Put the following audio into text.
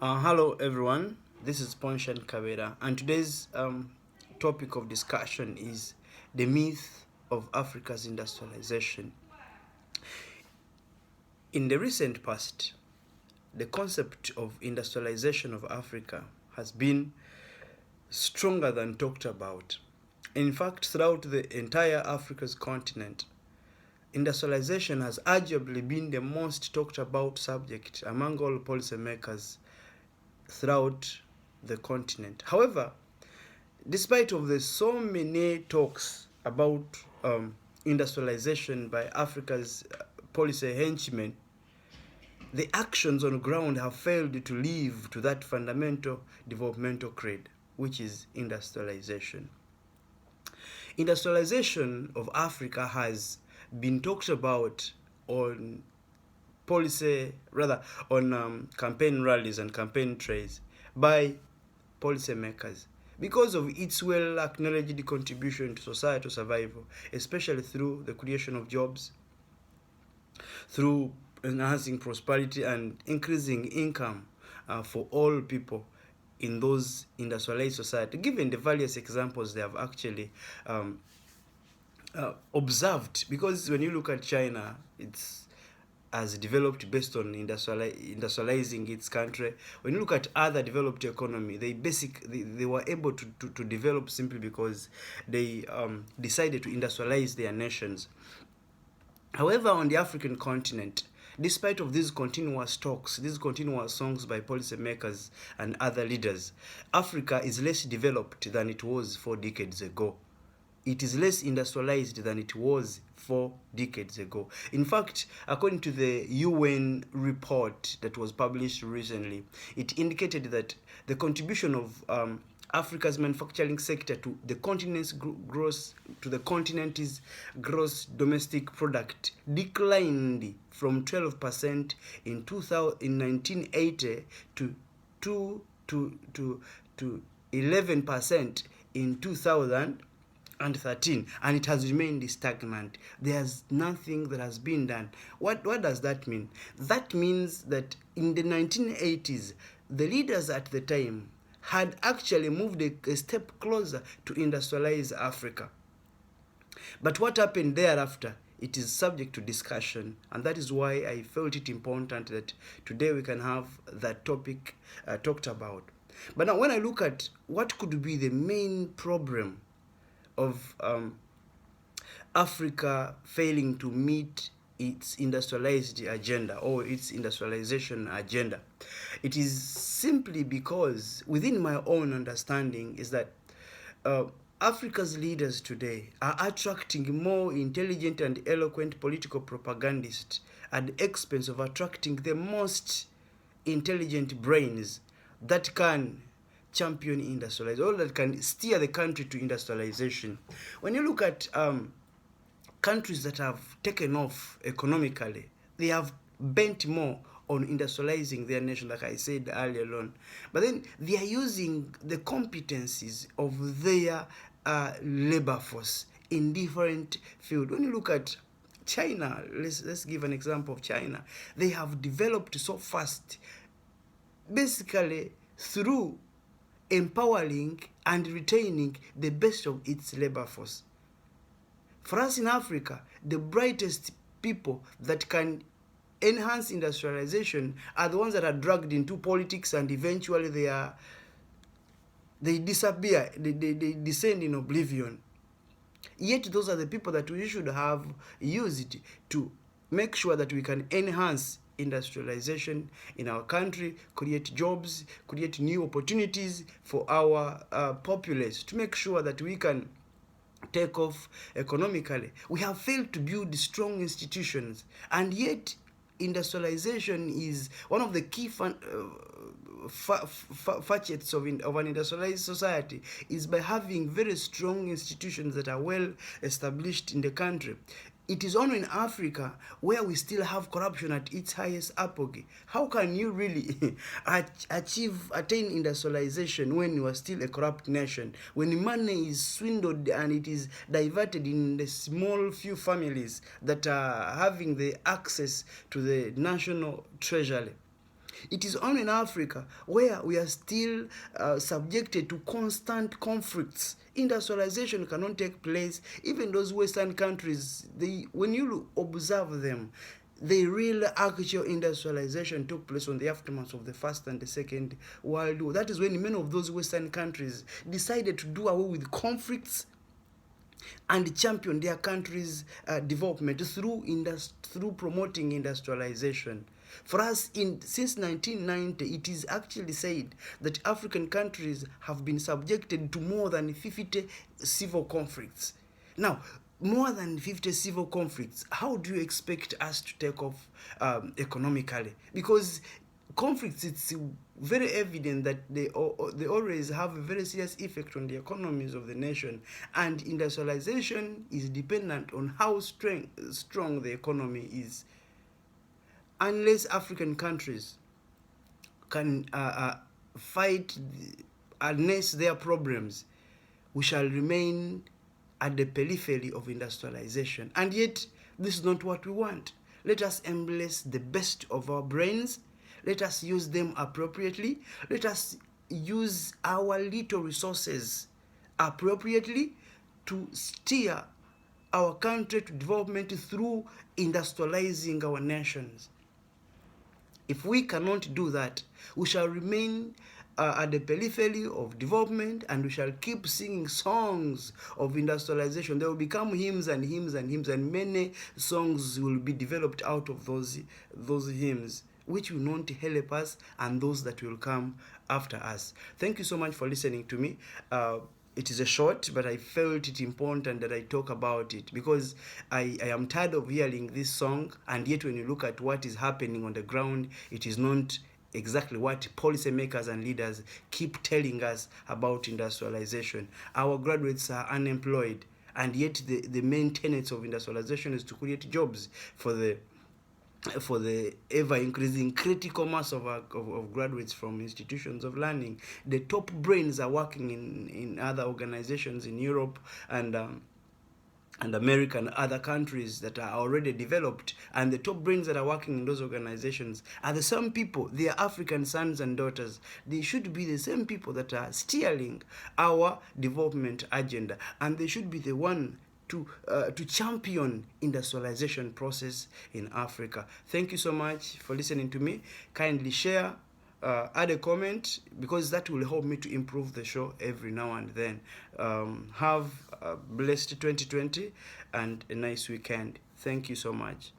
Hello everyone, this is Ponshan Kabera, and today's topic of discussion is the myth of Africa's industrialization. In the recent past, the concept of industrialization of Africa has been stronger than talked about. In fact, throughout the entire Africa's continent, industrialization has arguably been the most talked about subject among all policymakers throughout the continent. However, despite of the so many talks about industrialization by Africa's policy henchmen, the actions on the ground have failed to live to that fundamental developmental creed, which is industrialization. Industrialization of Africa has been talked about on campaign rallies and campaign trails by policymakers because of its well-acknowledged contribution to societal survival, especially through the creation of jobs, through enhancing prosperity and increasing income for all people in those industrialized society. Given the various examples they have actually observed, because when you look at China, it's as developed based on industrializing its country. When you look at other developed economy, they were able to develop simply because they decided to industrialize their nations. However, on the African continent, despite of these continuous talks, these continuous songs by policymakers and other leaders, Africa is less developed than it was 4 decades ago. It is less industrialized than it was 4 decades ago. In fact, according to the UN report that was published recently, it indicated that the contribution of Africa's manufacturing sector to the continent's gross domestic product declined from 12% in 1980 to 11% in 2013, and it has remained stagnant. There's nothing that has been done. What does that mean? That means that in the 1980s, the leaders at the time had actually moved a step closer to industrialize Africa. But what happened thereafter, it is subject to discussion, and that is why I felt it important that today we can have that topic talked about. But now when I look at what could be the main problem of Africa failing to meet its industrialized agenda or its industrialization agenda, it is simply because, within my own understanding, is that Africa's leaders today are attracting more intelligent and eloquent political propagandists at the expense of attracting the most intelligent brains that can champion industrialization, or that can steer the country to industrialization. When you look at countries that have taken off economically, they have bent more on industrializing their nation, like I said earlier on. But then they are using the competencies of their labor force in different fields. When you look at China, let's give an example of China. They have developed so fast, basically through empowering and retaining the best of its labor force. For us in Africa, the brightest people that can enhance industrialization are the ones that are dragged into politics, and eventually they disappear, they descend in oblivion. Yet those are the people that we should have used to make sure that we can enhance industrialization in our country, create jobs, create new opportunities for our populace, to make sure that we can take off economically. We have failed to build strong institutions, and yet industrialization is one of the key facets of an industrialized society, is by having very strong institutions that are well established in the country. It is only in Africa where we still have corruption at its highest apogee. How can you really attain industrialization when you are still a corrupt nation? When money is swindled and it is diverted in the small few families that are having the access to the national treasury. It is only in Africa where we are still subjected to constant conflicts. Industrialization cannot take place. Even those Western countries, when you observe them, the real actual industrialization took place on the aftermath of the First and the Second World War. That is when many of those Western countries decided to do away with conflicts and champion their country's development through promoting industrialization. For us, since 1990, it is actually said that African countries have been subjected to more than 50 civil conflicts. Now, more than 50 civil conflicts, how do you expect us to take off economically? Because conflicts, it's very evident that they always have a very serious effect on the economies of the nation, and industrialization is dependent on how strong the economy is. Unless African countries can fight harness their problems, we shall remain at the periphery of industrialization. And yet, this is not what we want. Let us embrace the best of our brains. Let us use them appropriately. Let us use our little resources appropriately to steer our country to development through industrializing our nations. If we cannot do that, we shall remain at the periphery of development, and we shall keep singing songs of industrialization. There will become hymns and hymns and hymns, and many songs will be developed out of those hymns, which will not help us and those that will come after us. Thank you so much for listening to me. It is a short, but I felt it important that I talk about it, because I am tired of hearing this song, and yet when you look at what is happening on the ground, it is not exactly what policymakers and leaders keep telling us about industrialization. Our graduates are unemployed, and yet the main tenets of industrialization is to create jobs for the ever increasing critical mass of graduates from institutions of learning. The top brains are working in other organizations in Europe and America and other countries that are already developed, and the top brains that are working in those organizations are the same people. They are African sons and daughters. They should be the same people that are steering our development agenda, and they should be the one to champion industrialization process in Africa. Thank you so much for listening to me. Kindly share, add a comment, because that will help me to improve the show every now and then. Have a blessed 2020 and a nice weekend. Thank you so much.